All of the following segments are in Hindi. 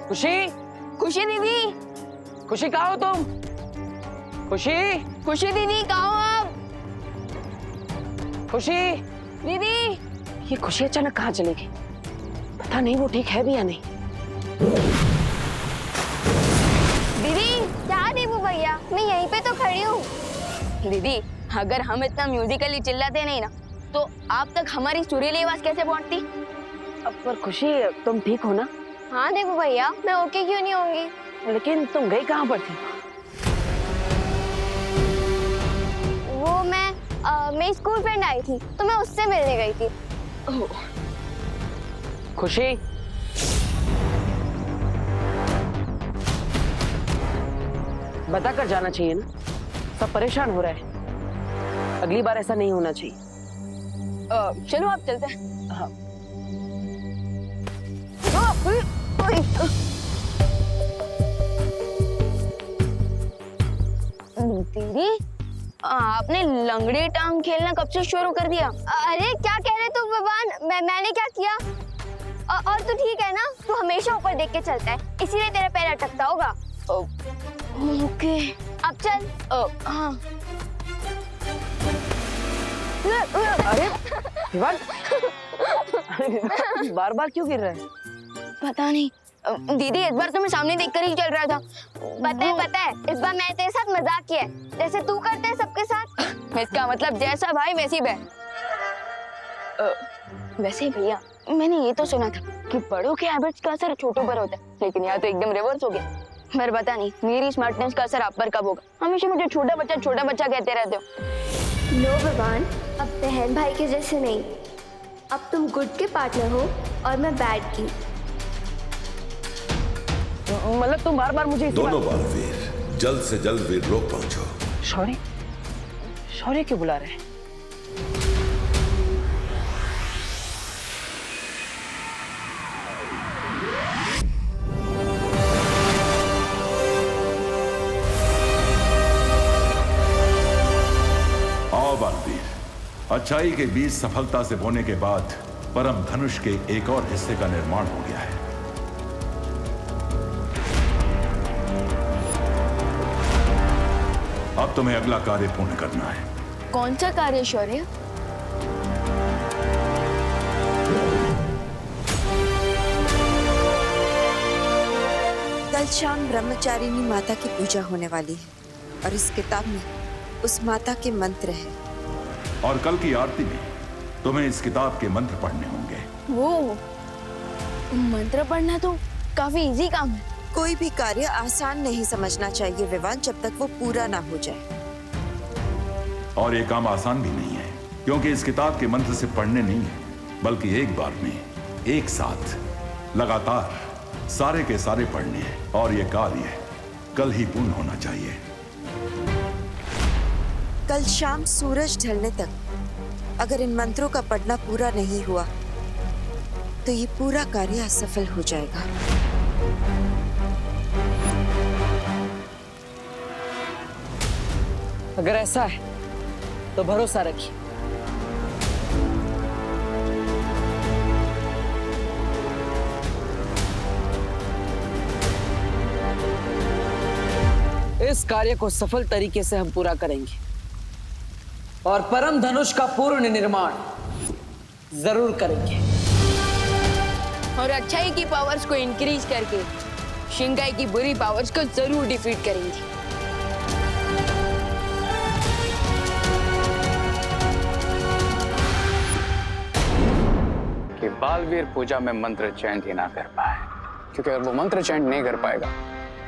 खुशी, खुशी दीदी, खुशी कहाँ हो तुम? खुशी, खुशी दीदी कहाँ हो आप? खुशी, दीदी, ये खुशी अचानक कहाँ चली गई? पता नहीं वो ठीक है भी या नहीं। दीदी क्या दीपू भैया, मैं यहीं पे तो खड़ी हूँ। दीदी अगर हम इतना म्यूजिकली चिल्लाते नहीं ना तो आप तक हमारी सुरीली आवाज कैसे पहुंचती? अब पर खुशी तुम ठीक हो ना? हाँ दीपू भैया, मैं ओके क्यों नहीं होंगी? लेकिन तुम गई कहाँ पर थी? वो मेरी स्कूल फ्रेंड आई थी तो मैं उससे मिलने गई थी। खुशी, बता कर जाना चाहिए ना, सब परेशान हो रहे हैं। अगली बार ऐसा नहीं होना चाहिए। चलो आप चलते हैं। हाँ। दीदी आपने लंगड़ी टांग खेलना कब से शुरू कर दिया? अरे क्या कह रहे तू भगवान, मैंने क्या किया? और तू ठीक है ना? तू हमेशा ऊपर देख के चलता है इसीलिए तेरा पैर अटकता होगा। ओके अब चल। हाँ। अरे विवान, बार बार क्यों गिर रहा है? पता नहीं दीदी, इस बार तो मैं सामने देखकर ही चल रहा था। पता है इस बार मैंने तेरे साथ मजाक किया है, जैसे तू करते है सबके साथ। इसका मतलब जैसा भाई वैसी बहन। वैसे भैया मैंने ये तो सुना था कि बड़ों के हैबिट्स का असर छोटों पर होता है, लेकिन यहाँ तो एकदम रिवर्स हो गया। पर पता नहीं मेरी स्मार्टनेस का असर आप पर कब होगा। हमेशा मुझे छोटा बच्चा कहते रहते हो। नो भगवान, अब बहन भाई के जैसे नहीं। अब तुम गुड के पार्टनर हो और मैं बैड की। मतलब तुम बार बार मुझे दोनों बालवीर जल्द से जल्द वीरलोक पहुंचो। शौर्य, शौर्य क्यों बुला रहे हैं? आओ बालवीर, अच्छाई के बीज सफलता से बोने के बाद परम धनुष के एक और हिस्से का निर्माण हो गया है। अब तुम्हें अगला कार्य पूर्ण करना है। कौन सा कार्य शौर्य? कल शाम ब्रह्मचारिणी माता की पूजा होने वाली है और इस किताब में उस माता के मंत्र हैं। और कल की आरती में तुम्हें इस किताब के मंत्र पढ़ने होंगे। वो मंत्र पढ़ना तो काफी इजी काम है। कोई भी कार्य आसान नहीं समझना चाहिए विवान, जब तक वो पूरा ना हो जाए। और ये काम आसान भी नहीं है, क्योंकि इस किताब के मंत्र सिर्फ पढ़ने नहीं है, बल्कि एक बार में एक साथ लगातार सारे के सारे पढ़ने हैं। और ये कार्य कल ही पूर्ण होना चाहिए। कल शाम सूरज ढलने तक अगर इन मंत्रों का पढ़ना पूरा नहीं हुआ तो ये पूरा कार्य असफल हो जाएगा। अगर ऐसा है तो भरोसा रखिए। इस कार्य को सफल तरीके से हम पूरा करेंगे और परम धनुष का पूर्ण निर्माण जरूर करेंगे। और अच्छाई की पावर्स को इंक्रीज करके शिंगाई की बुरी पावर्स को जरूर डिफीट करेंगे। कि बालवीर पूजा में मंत्र चैंट ही ना कर पाए, क्योंकि अगर वो मंत्र चैंट नहीं कर पाएगा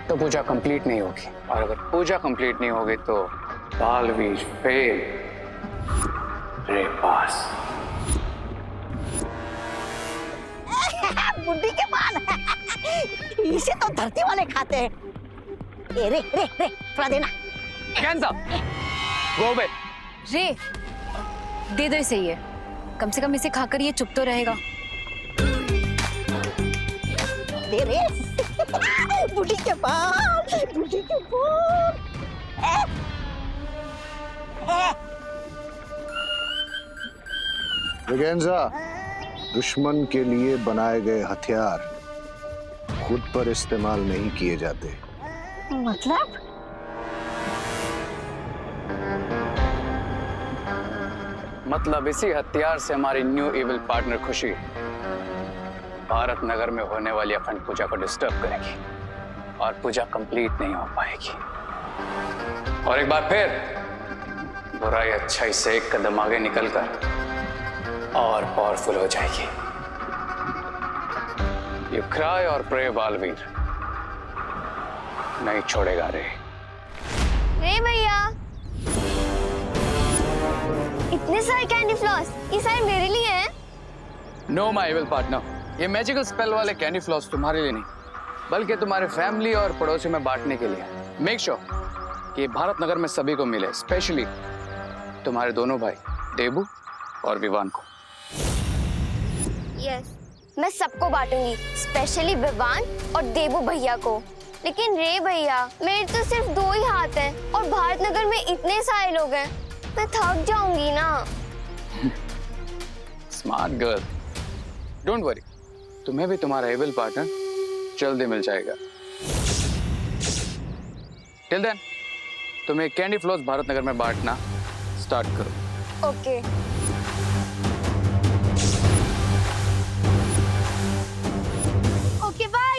तो पूजा कंप्लीट नहीं होगी, और अगर पूजा कंप्लीट नहीं होगी तो बालवीर फेल। रे पास बुड्ढी के पान इसे तो धरती वाले खाते हैं। रे थोड़ा देना। गोबे रे दे दो इसे, ये कम से कम इसे खाकर ये चुप तो रहेगा। दे रे बुड्ढी के पान, बुड्ढी के पान। विगेंजा, दुश्मन के लिए बनाए गए हथियार खुद पर इस्तेमाल नहीं किए जाते। मतलब इसी हथियार से हमारी न्यू इविल पार्टनर खुशी भारत नगर में होने वाली अखंड पूजा को डिस्टर्ब करेगी और पूजा कंप्लीट नहीं हो पाएगी। और एक बार फिर बुराई अच्छाई से एक कदम आगे निकलकर और पावरफुल हो जाएगी। यू क्राई और प्रे बालवीर, नहीं छोड़ेगा रे। रे भैया, इतने सारे कैंडी फ्लॉस, ये सारे मेरे लिए हैं? नो माय इविल पार्टनर, ये मैजिकल स्पेल वाले कैंडी फ्लॉस तुम्हारे लिए नहीं बल्कि तुम्हारे फैमिली और पड़ोसियों में बांटने के लिए। मेक श्योर कि भारत नगर में सभी को मिले, स्पेशली तुम्हारे दोनों भाई देबू और विवान को। यस, मैं सबको बांटूंगी, स्पेशली विवान और देबू भैया को। लेकिन रे भैया, मेरे तो सिर्फ 2 ही हाथ हैं और भारत नगर में इतने सारे लोग हैं, मैं थक जाऊंगी ना। स्मार्ट गर्ल, डोंट वरी, तुम्हें भी तुम्हारा एविल पार्टनर जल्दी मिल जाएगा। टिल देन तुम्हें कैंडी फ्लॉस भारत नगर में बांटना स्टार्ट करो। Okay. Okay bye.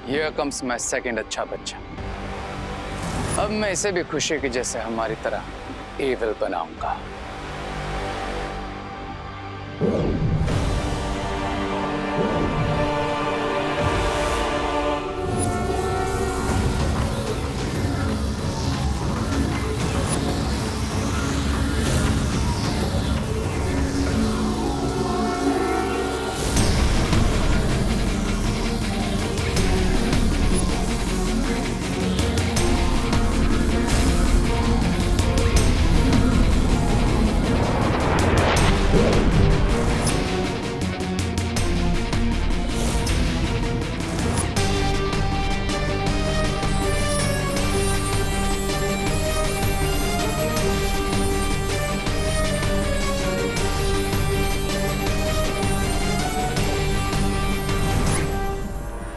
Here comes my second अच्छा बच्चा। अब मैं इसे भी खुशी की जैसे हमारी तरह एविल बनाऊंगा।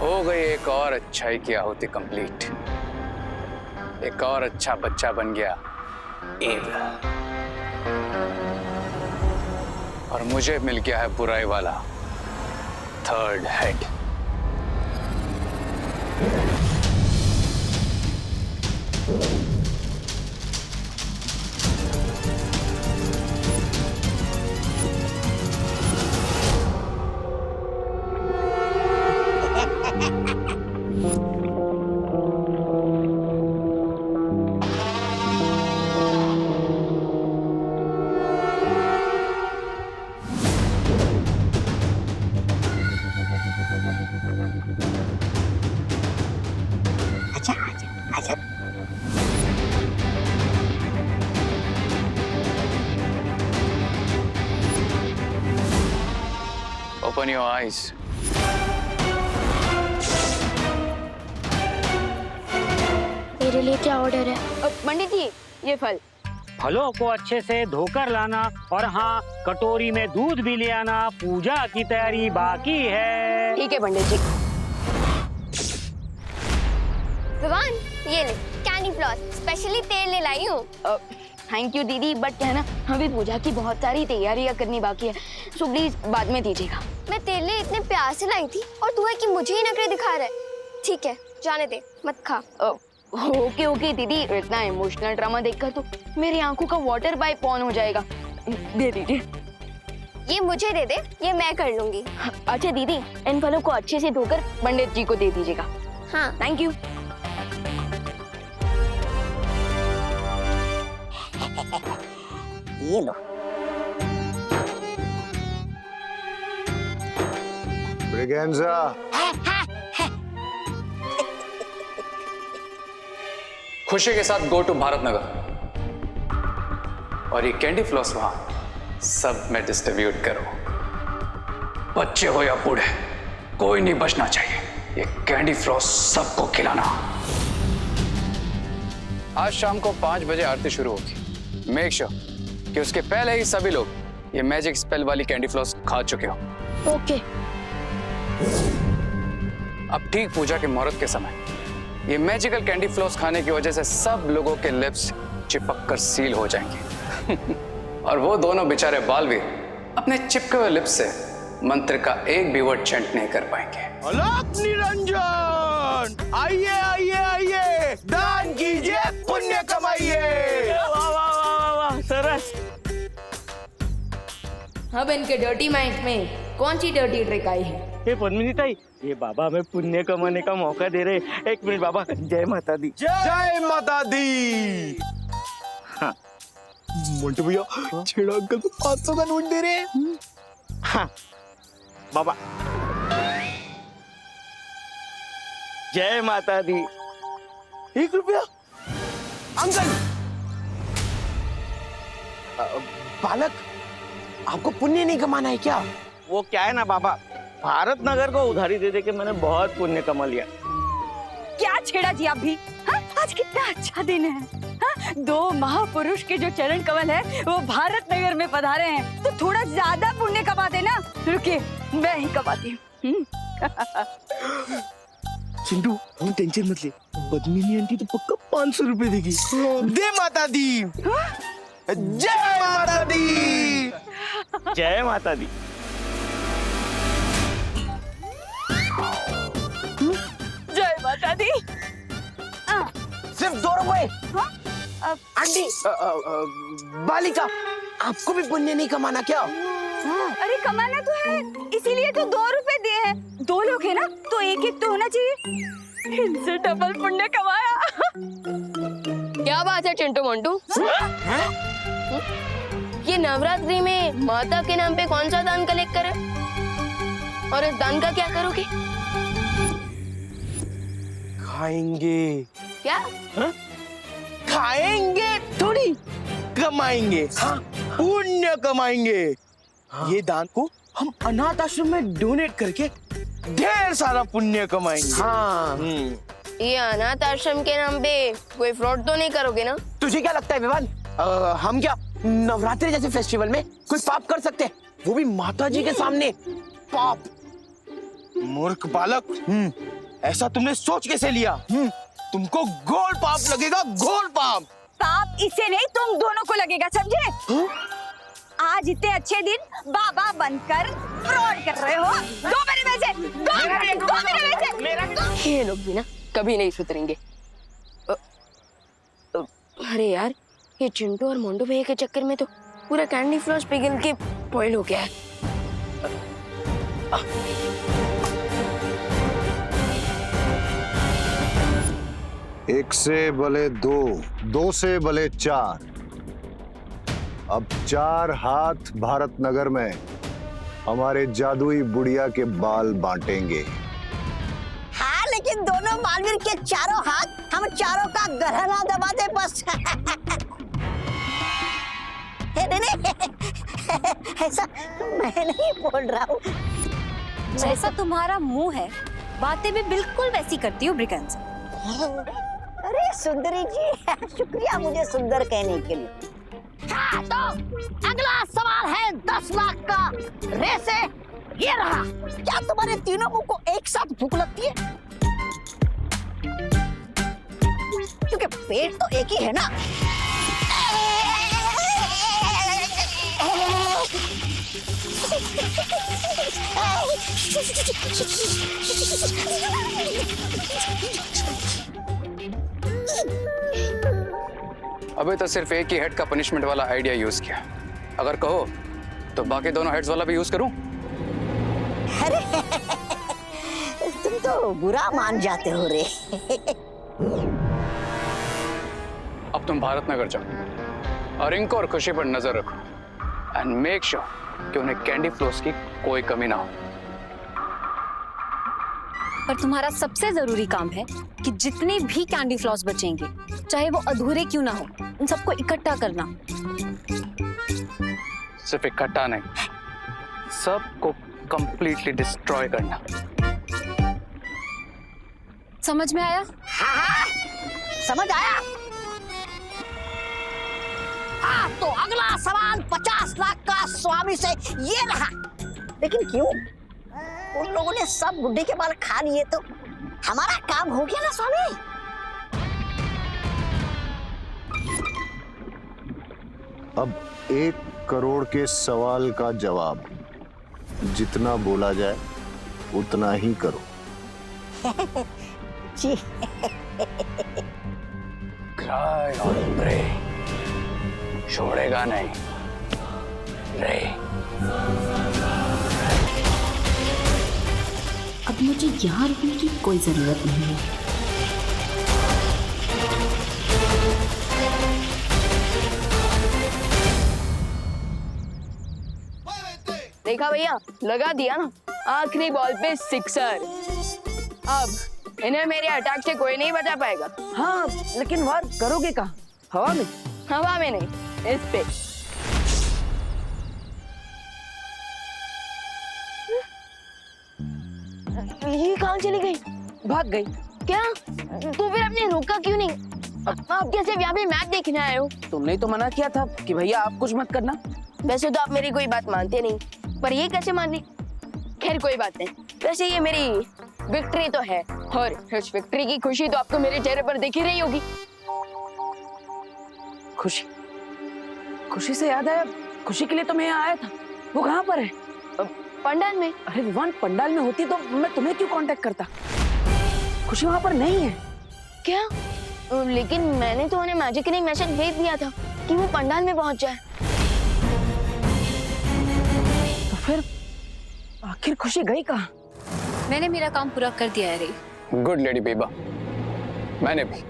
हो गई एक और अच्छाई की आहुति कंप्लीट। एक और अच्छा बच्चा बन गया एविल, और मुझे मिल गया है बुराई वाला third head. Open your eyes. मेरे लिए क्या ऑर्डर है? पंडित जी, ये फल। फलों को अच्छे से धोकर लाना, और हाँ, कटोरी में दूध भी ले आना। पूजा की तैयारी बाकी है। ठीक है पंडित जी। विवान, ये ले कैंडी फ्लॉस, स्पेशली तेल ले लाई हूँ। थैंक यू दीदी, बट क्या है ना, हमें पूजा की बहुत सारी तैयारियां करनी बाकी है, सो प्लीज बाद में दीजिएगा। मैं तेल ले इतने प्यार से लाई थी और तू है कि मुझे ही नखरे दिखा रहा है। ठीक है, जाने दे, मत खा। ओके ओके दीदी, इतना इमोशनल ड्रामा देखकर तो मेरी आंखों का वाटर पाइप ऑन हो जाएगा। दे दीजिए। ये मुझे दे दे, ये मैं कर लूंगी। अच्छा दीदी, इन फलों को अच्छे से धोकर पंडित जी को दे दीजिएगा। हाँ, थैंक यू। ये लो। ब्रिगेंजा, खुशी के साथ गो टू भारत नगर और ये कैंडी फ्लॉस वहां सब में डिस्ट्रीब्यूट करो। बच्चे हो या बूढ़े, कोई नहीं बचना चाहिए। ये कैंडी फ्लॉस सबको खिलाना। आज शाम को 5 बजे आरती शुरू होगी। मेक श्योर कि उसके पहले ही सभी लोग ये मैजिक स्पेल वाली कैंडी फ्लॉस खा चुके हो। ओके। अब ठीक पूजा के मुहूर्त के समय ये मैजिकल कैंडी फ्लॉस खाने की वजह से सब लोगों के लिप्स चिपक कर सील हो जाएंगे और वो दोनों बेचारे बालवीर अपने चिपके हुए लिप्स से मंत्र का एक भी वर्ड चैंट नहीं कर पाएंगे। अलग निरंजन, आइए आइए आइए, दान कीजिए, पुण्य कमाइए। वाह वाह वाह वाह, सरस। अब इनके डर्टी माइंड में कौन सी डर्टी ट्रिक आई है? ये पद्मिनी ताई, ये बाबा हमें पुण्य कमाने का मौका दे रहे। 1 मिनट बाबा, जय माता दी। जय माता दी। हाँ मोंटू भैया, छेड़ा अंकल को 500 का नोट दे रहे हैं। हाँ बाबा, जय माता दी। 1 रुपया अंकल। बालक, आपको पुण्य नहीं कमाना है क्या? वो क्या है ना बाबा, भारत नगर को उधारी दे दे के मैंने बहुत पुण्य कमा लिया। क्या छेड़ा जी आप भी? हाँ? आज कितना अच्छा दिन है। हाँ? 2 महापुरुष के जो चरण कमल है वो भारत नगर में पधारे हैं, तो थोड़ा ज्यादा पुण्य कमा देना। रुकिए, मैं ही कमाती हूँ। चिंटू, हम टेंशन मत ले, पद्मिनी आंटी तो पक्का 500 रुपए देगी। दे माता दी। जय माता दी। जय माता दी। जय माता दी। सिर्फ 2 रुपए। आंटी, बालिका, आपको भी पुण्य नहीं कमाना क्या? अरे कमाना तो है, इसीलिए तो 2 रुपए दिए हैं। 2 लोग हैं ना, तो 1-1 तो होना चाहिए। इनसे डबल पुण्य कमाया। क्या बात है चिंटू मोंटू? ये नवरात्रि में माता के नाम पे कौन सा दान कलेक्ट करे और इस दान का क्या करोगे? खाएंगे। क्या? खाएंगे थोड़ी, कमाएंगे। हाँ, पुण्य कमाएंगे। हाँ। ये दान को हम अनाथ आश्रम में डोनेट करके ढेर सारा पुण्य कमाएंगे। हाँ। ये अनाथ आश्रम के नाम पे कोई फ्रॉड तो नहीं करोगे ना? तुझे क्या लगता है विवान, हम क्या नवरात्रि जैसे फेस्टिवल में कोई पाप कर सकते हैं? वो भी माता जी के सामने पाप? मूर्ख बालक, ऐसा तुमने सोच कैसे लिया? तुमको घोर पाप लगेगा, घोर पाप। पाप इसे नहीं, तुम दोनों को लगेगा, समझे? आज इतने अच्छे दिन बाबा बनकर फ्रॉड कर रहे हो। 2 मेरे में से, 2 मेरे में से। ये लोग भी ना कभी नहीं सुधरेंगे। अरे यार, ये चिंटू और मोंटू भैया के चक्कर में तो पूरा कैंडी फ्लॉस पिघल के बॉयल हो गया है। एक से भले 2, 2 से भले 4। अब 4 हाथ भारत नगर में हमारे जादुई बुढ़िया के बाल बांटेंगे। हाँ, लेकिन दोनों बालवीर के चारों हाथ हम चारों का गहना दबा दे बस। नहीं, ऐसा मैं नहीं बोल रहा हूँ। जैसा तुम्हारा मुंह है, बातें भी बिल्कुल वैसी करती हो ब्रिकन्स। अरे सुंदरी जी, शुक्रिया मुझे सुंदर कहने के लिए। हाँ, तो अगला सवाल है 10 लाख का। रेसे ये रहा। क्या तुम्हारे तीनों मुंह को एक साथ भूख लगती है? क्योंकि पेट तो एक ही है ना। अभी तो सिर्फ एक ही हेड का पनिशमेंट वाला आइडिया यूज किया। अगर कहो तो बाकी दोनों हेड्स वाला भी यूज करूं? अरे तुम तो बुरा मान जाते हो रे। अब तुम भारत नगर जाओ और इनको और खुशी पर नजर रखो एंड मेक श्योर कि उन्हें कैंडी फ्लोस की कोई कमी ना हो। पर तुम्हारा सबसे जरूरी काम है कि जितने भी कैंडी फ्लॉस बचेंगे चाहे वो अधूरे क्यों ना हो, उन सबको इकट्ठा करना। सिर्फ इकट्ठा नहीं, सबको कंप्लीटली डिस्ट्रॉय करना। समझ में आया? हाँ, समझ आया। हाँ, तो अगला सवाल 50 लाख का स्वामी से ये रहा। लेकिन क्यों? उन लोगों ने सब गुड्डे के बाल खा लिए तो हमारा काम हो गया ना स्वामी। अब 1 करोड़ के सवाल का जवाब जितना बोला जाए उतना ही करो। जी। क्राई और प्रे, छोड़ेगा नहीं रे। अब मुझे यहाँ रुकने की कोई जरूरत नहीं है। देखा भैया, लगा दिया ना, आखिरी बॉल पे सिक्सर। अब इन्हें मेरे अटैक से कोई नहीं बचा पाएगा। हाँ, लेकिन वार करोगे कहाँ? हवा में? हवा में नहीं, इस पे। ये कहाँ चली गई? भाग गई। क्या? तो फिर आपने रोका क्यों नहीं? आप कैसे यहाँ पे मैच देखने आए हो? तुमने तो मना किया था कि भैया आप कुछ मत करना। वैसे तो आप मेरी कोई बात मानते नहीं, पर ये कैसे मान ली? खैर कोई बात नहीं। वैसे ये मेरी विक्ट्री तो है, और इस विक्ट्री की खुशी तो आपको मेरे चेहरे पर दिख ही रही होगी। खुशी? खुशी से याद आया, खुशी के लिए तो मैं यहाँ आया था। वो कहाँ पर है? पंडाल में। अरे विवान, पंडाल में होती तो मैं तुम्हें क्यों कांटेक्ट करता? खुशी वहाँ पर नहीं है। क्या? लेकिन मैंने तो उन्हें मैजिकली मैसेज भेज दिया था कि वो पंडाल में पहुंच जाए। तो फिर आखिर खुशी गई कहाँ? मैंने मेरा काम पूरा कर दिया है रे। गुड लेडी बेबा, मैंने भी।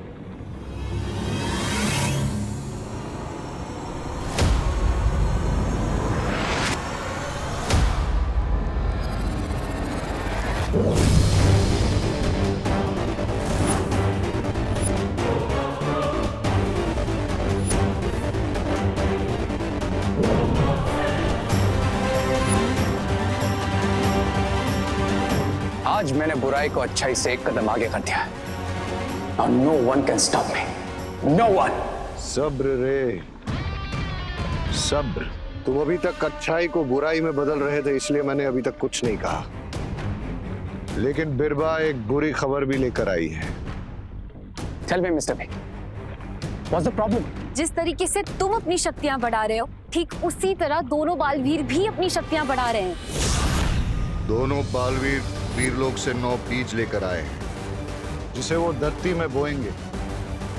आज मैंने बुराई को अच्छाई से 1 कदम आगे कर दिया है। Now no one can stop me. No one. सब्र रे, सब्र। तुम अभी तक अच्छाई को बुराई में बदल रहे थे, इसलिए मैंने अभी तक कुछ नहीं कहा। लेकिन बिरबा एक बुरी खबर भी लेकर आई है। Tell me, Mr. B. What's the problem? जिस तरीके से तुम अपनी शक्तियां बढ़ा रहे हो, ठीक उसी तरह दोनों बालवीर भी अपनी शक्तियां बढ़ा रहे हैं। दोनों बालवीर वीरलोक से 9 बीज लेकर आए हैं, जिसे वो धरती में बोएंगे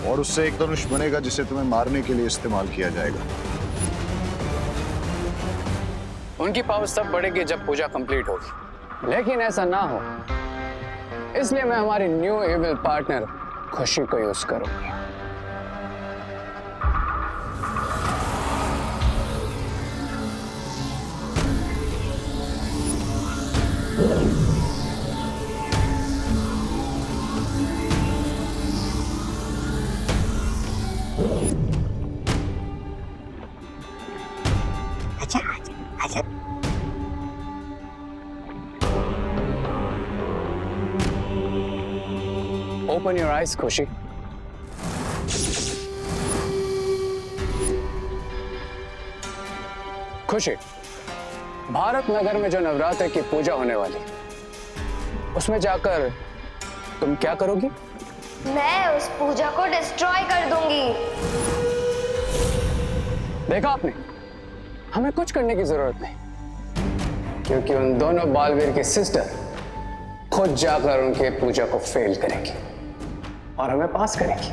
और उससे एक धनुष बनेगा जिसे तुम्हें मारने के लिए इस्तेमाल किया जाएगा। उनकी पावर तब बढ़ेगी जब पूजा कंप्लीट होगी, लेकिन ऐसा ना हो इसलिए मैं हमारी न्यू एविल पार्टनर खुशी को यूज करूंगी। Open your eyes, खुशी। खुशी, भारत नगर में जो नवरात्र की पूजा होने वाली, उसमें जाकर तुम क्या करोगी? मैं उस पूजा को डिस्ट्रॉय कर दूंगी। देखा आपने, हमें कुछ करने की जरूरत नहीं, क्योंकि उन दोनों बालवीर की सिस्टर खुद जाकर उनके पूजा को फेल करेगी और हमें पास करेगी।